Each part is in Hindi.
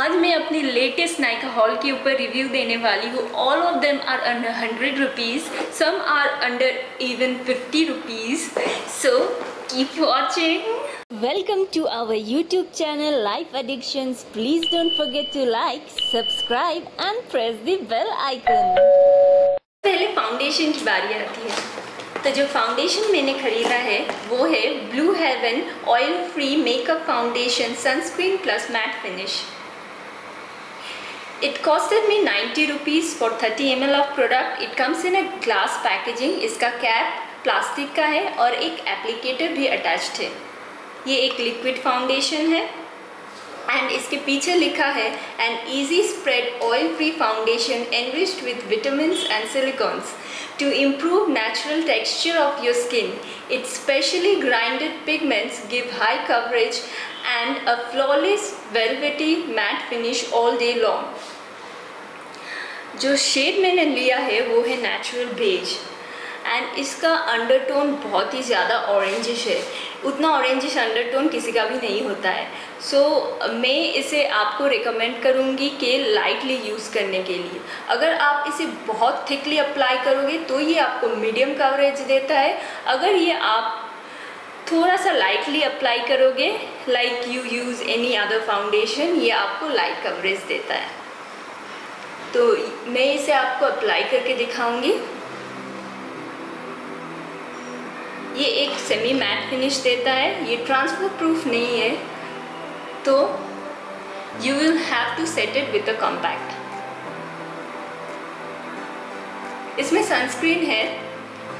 आज मैं अपनी लेटेस्ट नायका हॉल के ऊपर रिव्यू देने वाली हूँ। All of them are under 100 rupees, some are under even 50 rupees, so keep watching. Welcome to our YouTube channel Life Addictions. Please don't forget to like, subscribe and press the bell icon. पहले फाउंडेशन की बारी आती है। तो जो फाउंडेशन मैंने ख़रीदा है वो है Blue Heaven oil free makeup foundation sunscreen plus matte finish. It costed me 90 rupees for 30 ml of product. It comes in a glass packaging. इसका कैप प्लास्टिक का है और एक एप्लीकेटर भी अटैच्ड है। ये एक लिक्विड फाउंडेशन है एंड इसके पीछे लिखा है an easy spread oil free foundation enriched with vitamins and silicones to improve natural texture of your skin. Its specially grinded pigments give high coverage and a flawless velvety matte finish all day long. जो शेड मैंने लिया है वो है नेचुरल बेज एंड इसका अंडरटोन बहुत ही ज़्यादा ऑरेंजिश है। उतना ऑरेंजिश अंडरटोन किसी का भी नहीं होता है। मैं इसे आपको रिकमेंड करूँगी कि लाइटली यूज़ करने के लिए। अगर आप इसे बहुत थिकली अप्लाई करोगे तो ये आपको मीडियम कवरेज देता है। अगर ये आप थोड़ा सा लाइटली अप्लाई करोगे like you use any other foundation, ये आपको लाइट कवरेज देता है। तो मैं इसे आपको अप्लाई करके दिखाऊंगी। ये एक सेमी मैट फिनिश देता है, ये ट्रांसफर प्रूफ नहीं है, तो you will have to set it with a compact. इसमें सनस्क्रीन है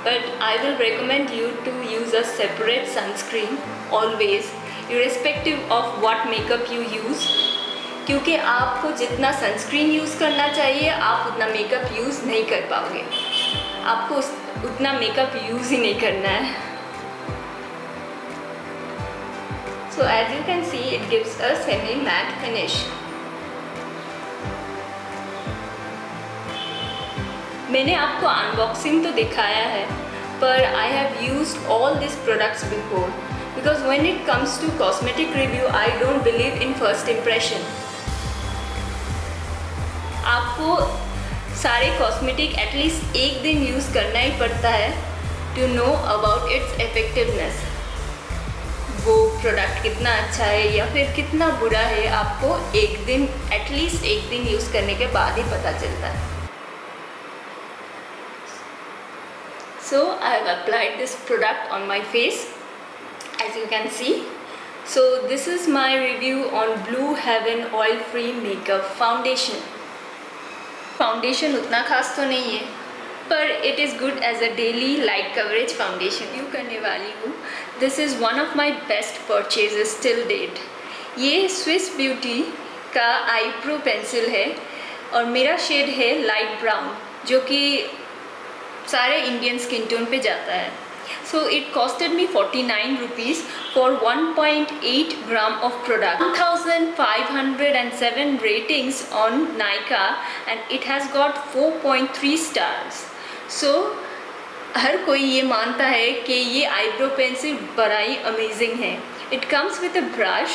but I will recommend you to use a separate sunscreen always irrespective of what makeup you use, क्योंकि आपको जितना सनस्क्रीन यूज़ करना चाहिए आप उतना मेकअप यूज़ नहीं कर पाओगे। आपको उतना मेकअप यूज़ ही नहीं करना है। So as you can see, it gives a semi matte finish. मैंने आपको अनबॉक्सिंग तो दिखाया है, पर I have used all these products before because when it comes to cosmetic review, I don't believe in first impression. आपको सारे कॉस्मेटिक एटलीस्ट एक दिन यूज़ करना ही पड़ता है to know about its effectiveness. वो प्रोडक्ट कितना अच्छा है या फिर कितना बुरा है आपको एटलीस्ट एक दिन यूज़ करने के बाद ही पता चलता है। So I have applied this product on my face as you can see. So this is my review on Blue Heaven Oil Free Makeup Foundation. Foundation उतना खास तो नहीं है पर it is good as a daily light coverage foundation. Review करने वाली हूँ। This is one of my best purchases till date. ये स्विस ब्यूटी का आईब्रो पेंसिल है और मेरा शेड है लाइट ब्राउन, जो कि सारे इंडियन स्किन टोन पे जाता है। So it costed me 49 rupees for 1.8 gram of product. 1507 ratings on Nykaa and it has got 4.3 stars. So हर कोई ये मानता है कि ये आईब्रो पेंसिल बड़ा ही अमेजिंग है। It comes with a brush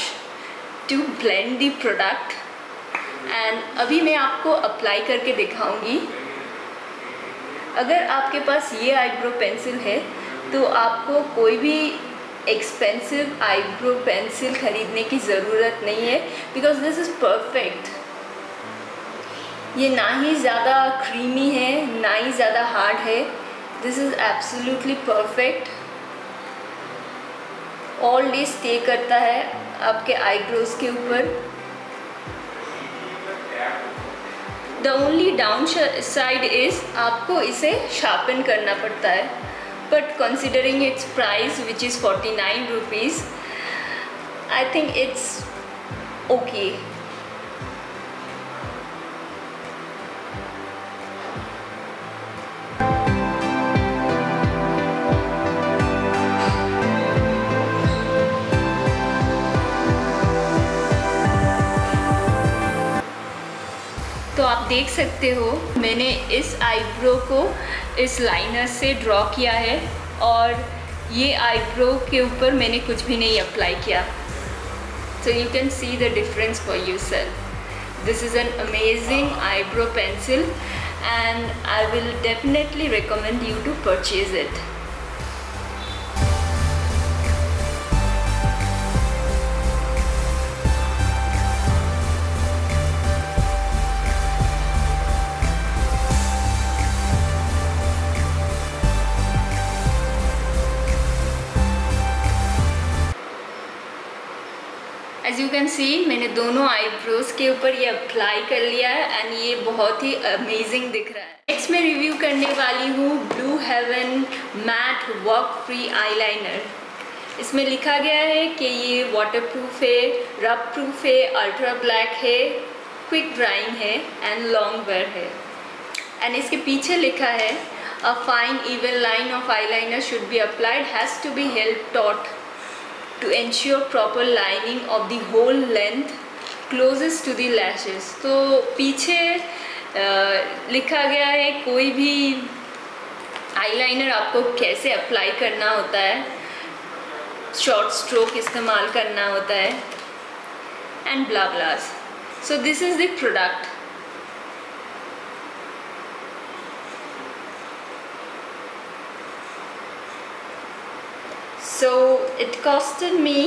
to blend the product and अभी मैं आपको अप्लाई करके दिखाऊंगी। अगर आपके पास ये आईब्रो पेंसिल है तो आपको कोई भी एक्सपेंसिव आईब्रो पेंसिल ख़रीदने की ज़रूरत नहीं है बिकॉज दिस इज़ परफेक्ट। ये ना ही ज़्यादा क्रीमी है ना ही ज़्यादा हार्ड है। This is absolutely perfect. All day stay करता है आपके आईब्रोज के ऊपर। The only down side is आपको इसे शार्पन करना पड़ता है, but considering its price which is 49 rupees, I think it's okay. तो आप देख सकते हो मैंने इस आईब्रो को इस लाइनर से ड्रॉ किया है और ये आईब्रो के ऊपर मैंने कुछ भी नहीं अप्लाई किया। So you can see the difference for yourself. This is an amazing eyebrow pencil and I will definitely recommend you to purchase it. As you can see, मैंने दोनों आईब्रोज के ऊपर ये अप्लाई कर लिया है एंड ये बहुत ही अमेजिंग दिख रहा है। नेक्स्ट मैं रिव्यू करने वाली हूँ Blue Heaven matte work free eyeliner. इसमें लिखा गया है कि ये वाटरप्रूफ है, रब प्रूफ है, अल्ट्रा ब्लैक है, क्विक ड्राइंग है एंड लॉन्ग वेयर है। एंड इसके पीछे लिखा है a fine even line of eyeliner should be applied has to be help taut to ensure proper lining of the whole length closest to the lashes। तो पीछे लिखा गया है कोई भी आईलाइनर आपको कैसे अप्लाई करना होता है, शॉर्ट स्ट्रोक इस्तेमाल करना होता है and blah blahs. So this is the product. So it costed me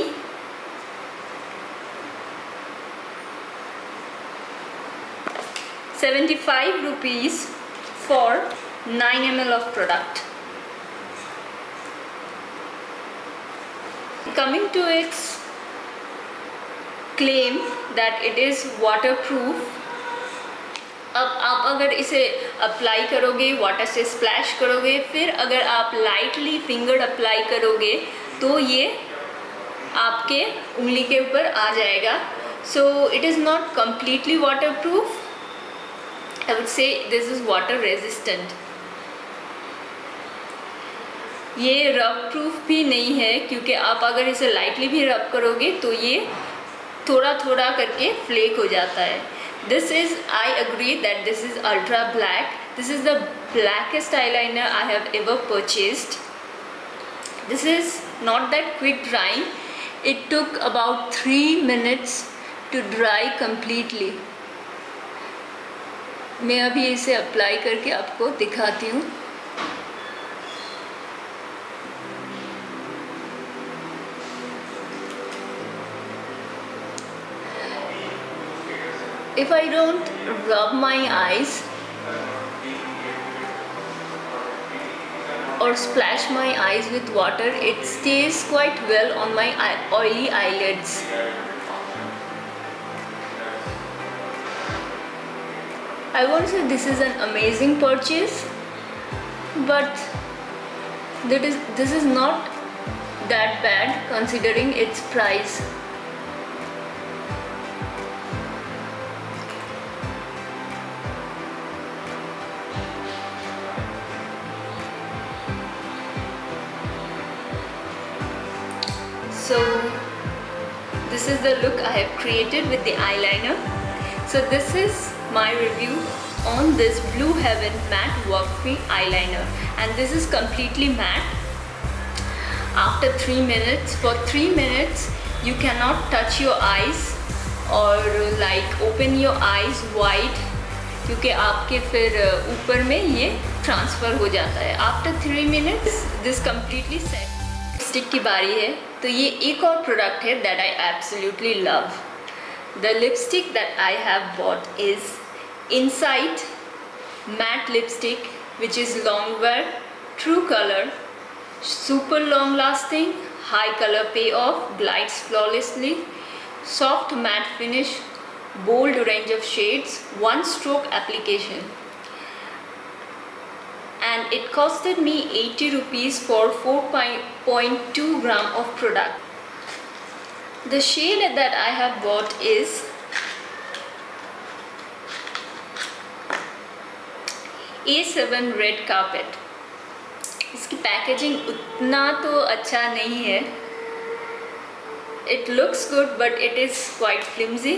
₹75 for 9 ml of product. Coming to its claim that it is waterproof, अब आप अगर इसे अप्लाई करोगे, वाटर से स्प्लैश करोगे, फिर अगर आप लाइटली फिंगर अप्लाई करोगे तो ये आपके उंगली के ऊपर आ जाएगा। So it is not completely water proof, I would say this is water resistant. ये रब प्रूफ भी नहीं है क्योंकि आप अगर इसे लाइटली भी रब करोगे तो ये थोड़ा थोड़ा करके फ्लेक हो जाता है। This is, I agree that this is ultra black. This is the blackest eyeliner I have ever purchased. This is not that quick drying. It took about 3 minutes to dry completely. मैं अभी इसे अप्लाई करके आपको दिखाती हूँ। If I don't rub my eyes or splash my eyes with water, it stays quite well on my oily eyelids. I won't say this is an amazing purchase, but this is not that bad considering its price. So this is the look I have created with the eyeliner. So this is my review on this Blue Heaven matte work free eyeliner, and this is completely matte. After 3 minutes, for 3 minutes you cannot touch your eyes or like open your eyes wide क्योंकि आपके फिर ऊपर में ये ट्रांसफ़र हो जाता है। After 3 minutes this completely set। Lipstick की बारी है, तो ये एक और प्रोडक्ट है that I absolutely love. The lipstick that I have bought is insight matte lipstick which is long where, true colour, super long lasting, high color payoff, glides flawlessly, soft matte finish, bold range of shades, one stroke application, and it costed me ₹80 for 4.2 gram of product. The shade that I have bought is A7 Red Carpet. इसकी पैकेजिंग उतना तो अच्छा नहीं है, it looks good but it is quite flimsy,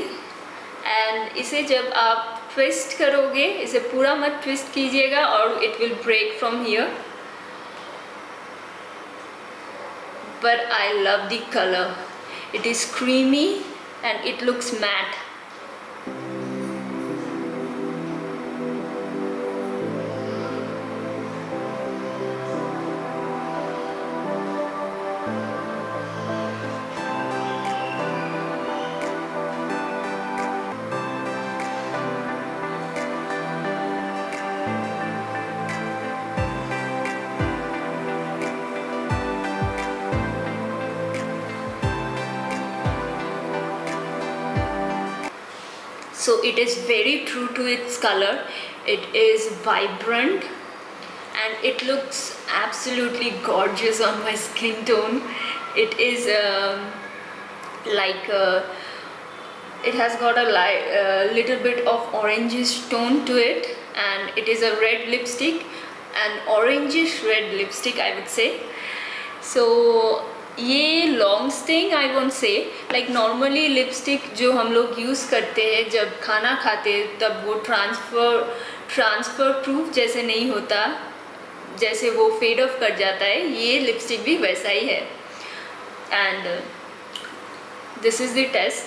and इसे जब आप ट्विस्ट करोगे, इसे पूरा मत ट्विस्ट कीजिएगा और it will break from here, but I love the color. It is creamy and it looks matte. So it is very true to its color. It is vibrant and it looks absolutely gorgeous on my skin tone. It is like it has got a little bit of orangish tone to it, and it is a red lipstick, an orangish red lipstick I would say. So ये long staying I won't say, like normally lipstick जो हम लोग यूज़ करते हैं जब खाना खाते हैं तब वो ट्रांसफ़र प्रूफ जैसे नहीं होता, जैसे वो फेड ऑफ कर जाता है, ये लिपस्टिक भी वैसा ही है. And this is the test.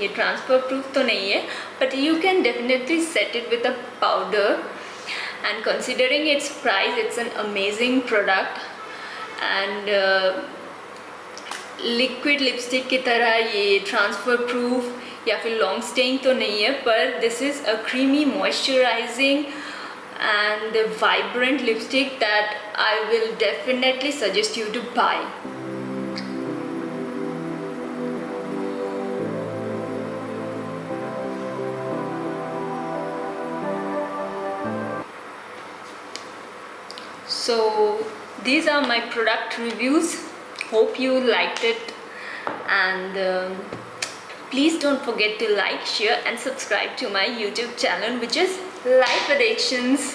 ये ट्रांसफ़र प्रूफ तो नहीं है but you can definitely set it with a powder, and considering its price it's an amazing product. And liquid lipstick की तरह ये ट्रांसफ़र प्रूफ या फिर लॉन्ग स्टेइंग तो नहीं है, पर this is a creamy moisturising and vibrant lipstick that I will definitely suggest you to buy. So these are my product reviews. Hope you liked it, and please don't forget to like, share and subscribe to my YouTube channel, which is Life Addictions.